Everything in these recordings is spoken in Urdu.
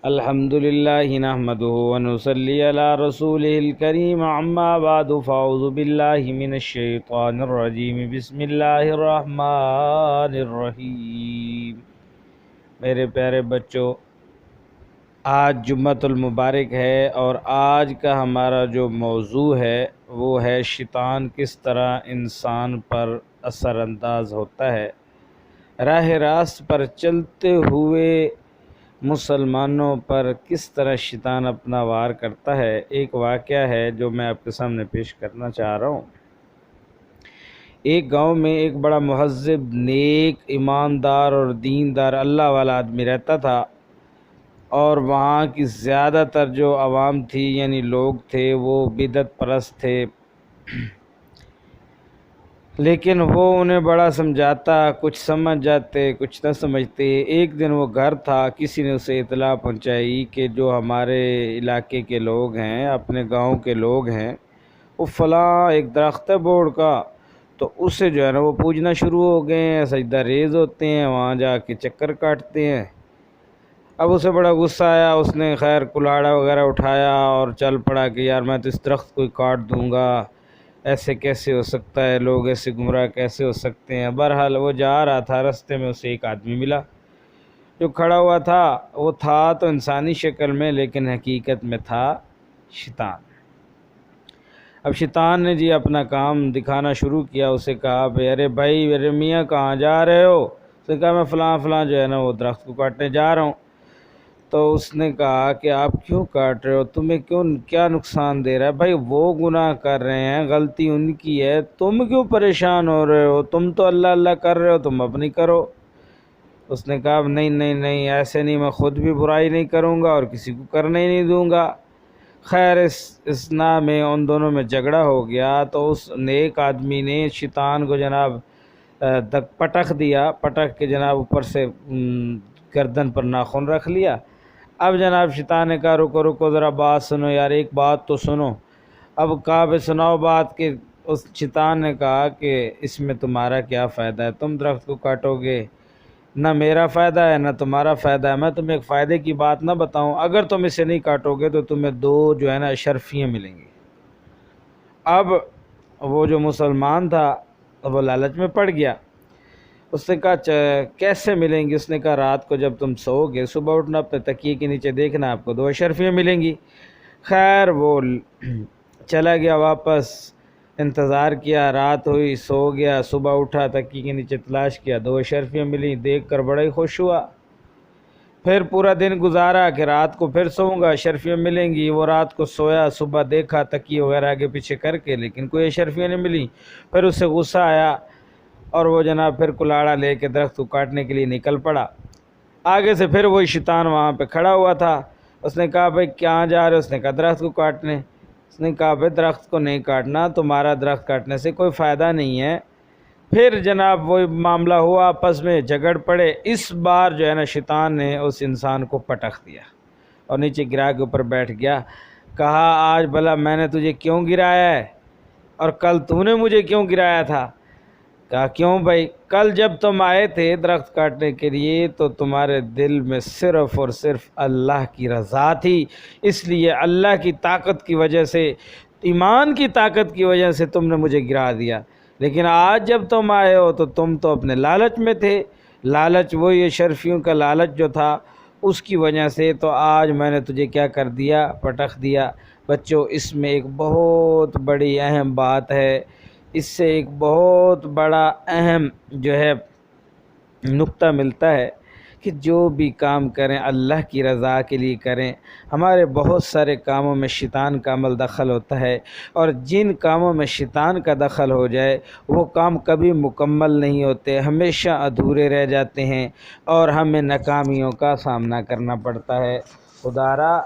الحمدللہ نحمدہ ونصلی علی رسولہ الکریم اما بعد فاعوذ باللہ من الشیطان الرجیم بسم اللہ الرحمن الرحیم۔ میرے پیارے بچوں، آج جمعۃ المبارک ہے اور آج کا ہمارا جو موضوع ہے وہ ہے شیطان کس طرح انسان پر اثر انداز ہوتا ہے۔ راہ راست پر چلتے ہوئے مسلمانوں پر کس طرح شیطان اپنا وار کرتا ہے۔ ایک واقعہ ہے جو میں آپ کے سامنے پیش کرنا چاہ رہا ہوں۔ ایک گاؤں میں ایک بڑا مہذب، نیک، ایماندار اور دیندار اللہ والا آدمی رہتا تھا، اور وہاں کی زیادہ تر جو عوام تھی یعنی لوگ تھے وہ بدعت پرست تھے، لیکن وہ انہیں بڑا سمجھاتا، کچھ سمجھ جاتے کچھ نہ سمجھتے۔ ایک دن وہ گھر تھا، کسی نے اسے اطلاع پہنچائی کہ جو ہمارے علاقے کے لوگ ہیں، اپنے گاؤں کے لوگ ہیں، وہ فلاں ایک درخت ہے بوڑ کا، تو اسے جو ہے نا وہ پوجنا شروع ہو گئے ہیں، سجدہ ریز ہوتے ہیں، وہاں جا کے چکر کاٹتے ہیں۔ اب اسے بڑا غصہ آیا، اس نے خیر کلاڑا وغیرہ اٹھایا اور چل پڑا کہ یار میں تو اس درخت کو ہی کاٹ دوں گا، ایسے کیسے ہو سکتا ہے، لوگ ایسے گمراہ کیسے ہو سکتے ہیں۔ بہرحال وہ جا رہا تھا، رستے میں اسے ایک آدمی ملا جو کھڑا ہوا تھا، وہ تھا تو انسانی شکل میں لیکن حقیقت میں تھا شیطان۔ اب شیطان نے جی اپنا کام دکھانا شروع کیا، اسے کہا بھئی ارے بھائی ارے میاں کہاں جا رہے ہو؟ اس نے کہا میں فلاں فلاں جو ہے نا وہ درخت کو کاٹنے جا رہا ہوں۔ تو اس نے کہا کہ آپ کیوں کاٹ رہے ہو، تمہیں کیا نقصان دے رہا ہے؟ بھائی وہ گناہ کر رہے ہیں، غلطی ان کی ہے، تم کیوں پریشان ہو رہے ہو؟ تم تو اللہ اللہ کر رہے ہو، تم اپنی کرو۔ اس نے کہا نہیں نہیں نہیں، ایسے نہیں، میں خود بھی برائی نہیں کروں گا اور کسی کو کرنے ہی نہیں دوں گا۔ خیر اس نا میں ان دونوں میں جھگڑا ہو گیا، تو اس نیک آدمی نے شیطان کو جناب پٹخ دیا، پٹخ کے جناب اوپر سے گردن پر ناخن رکھ لیا۔ اب جناب شیطان نے کہا رکو رکو ذرا بات سنو یار، ایک بات تو سنو۔ اب کہا بھئی سناؤ بات، کہ اس شیطان نے کہا کہ اس میں تمہارا کیا فائدہ ہے، تم درخت کو کاٹو گے، نہ میرا فائدہ ہے نہ تمہارا فائدہ ہے۔ میں تمہیں ایک فائدے کی بات نہ بتاؤں، اگر تم اسے نہیں کاٹو گے تو تمہیں دو جو ہے نا اشرفیاں ملیں گی۔ اب وہ جو مسلمان تھا وہ لالچ میں پڑ گیا، اس نے کہا کیسے ملیں گی؟ اس نے کہا رات کو جب تم سو گے، صبح اٹھنا، اپنے تکیے کے نیچے دیکھنا، آپ کو دو اشرفیاں ملیں گی۔ خیر وہ چلا گیا واپس، انتظار کیا، رات ہوئی، سو گیا، صبح اٹھا، تکیے کے نیچے تلاش کیا، دو اشرفیاں ملیں، دیکھ کر بڑا ہی خوش ہوا۔ پھر پورا دن گزارا کہ رات کو پھر سوؤں گا، اشرفیاں ملیں گی۔ وہ رات کو سویا، صبح دیکھا تکیے وغیرہ آگے پیچھے کر کے، لیکن کوئی اشرفیاں نہیں ملیں۔ پھر اسے غصہ آیا اور وہ جناب پھر کلاڑا لے کے درخت کو کاٹنے کے لیے نکل پڑا۔ آگے سے پھر وہی شیطان وہاں پہ کھڑا ہوا تھا۔ اس نے کہا بھئی کہاں جا رہے ہو؟ اس نے کہا درخت کو کاٹنے۔ اس نے کہا بھئی درخت کو نہیں کاٹنا، تمہارا درخت کاٹنے سے کوئی فائدہ نہیں ہے۔ پھر جناب وہی معاملہ ہوا، آپس میں جھگڑ پڑے۔ اس بار جو ہے نا شیطان نے اس انسان کو پٹخ دیا اور نیچے گرا کے اوپر بیٹھ گیا۔ کہا آج بھلا میں نے تجھے کیوں گرایا ہے اور کل تو نے مجھے کیوں گرایا تھا؟ کہا کیوں بھائی؟ کل جب تم آئے تھے درخت کاٹنے کے لیے تو تمہارے دل میں صرف اور صرف اللہ کی رضا تھی، اس لیے اللہ کی طاقت کی وجہ سے، ایمان کی طاقت کی وجہ سے تم نے مجھے گرا دیا۔ لیکن آج جب تم آئے ہو تو تم تو اپنے لالچ میں تھے، لالچ وہی شرفیوں کا لالچ جو تھا اس کی وجہ سے، تو آج میں نے تجھے کیا کر دیا؟ پٹخ دیا۔ بچوں اس میں ایک بہت بڑی اہم بات ہے، اس سے ایک بہت بڑا اہم جو ہے نقطہ ملتا ہے کہ جو بھی کام کریں اللہ کی رضا کے لیے کریں۔ ہمارے بہت سارے کاموں میں شیطان کا عمل دخل ہوتا ہے، اور جن کاموں میں شیطان کا دخل ہو جائے وہ کام کبھی مکمل نہیں ہوتے، ہمیشہ ادھورے رہ جاتے ہیں اور ہمیں ناکامیوں کا سامنا کرنا پڑتا ہے۔ خدارا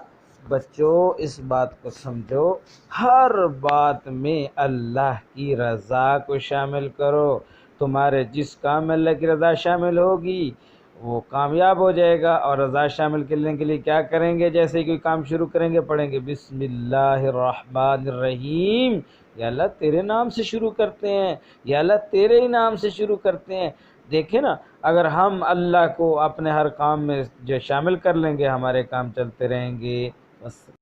بچوں اس بات کو سمجھو، ہر بات میں اللہ کی رضا کو شامل کرو۔ تمہارے جس کام میں اللہ کی رضا شامل ہوگی وہ کامیاب ہو جائے گا، اور رضا شامل کرنے کے لیے کیا کریں گے؟ جیسے کوئی کام شروع کریں گے پڑھیں گے بسم اللہ الرحمن الرحیم، یا اللہ تیرے نام سے شروع کرتے ہیں، یا اللہ تیرے ہی نام سے شروع کرتے ہیں۔ دیکھیں نا اگر ہم اللہ کو اپنے ہر کام میں جو شامل کر لیں گے، ہمارے کام چلتے رہیں گے بس۔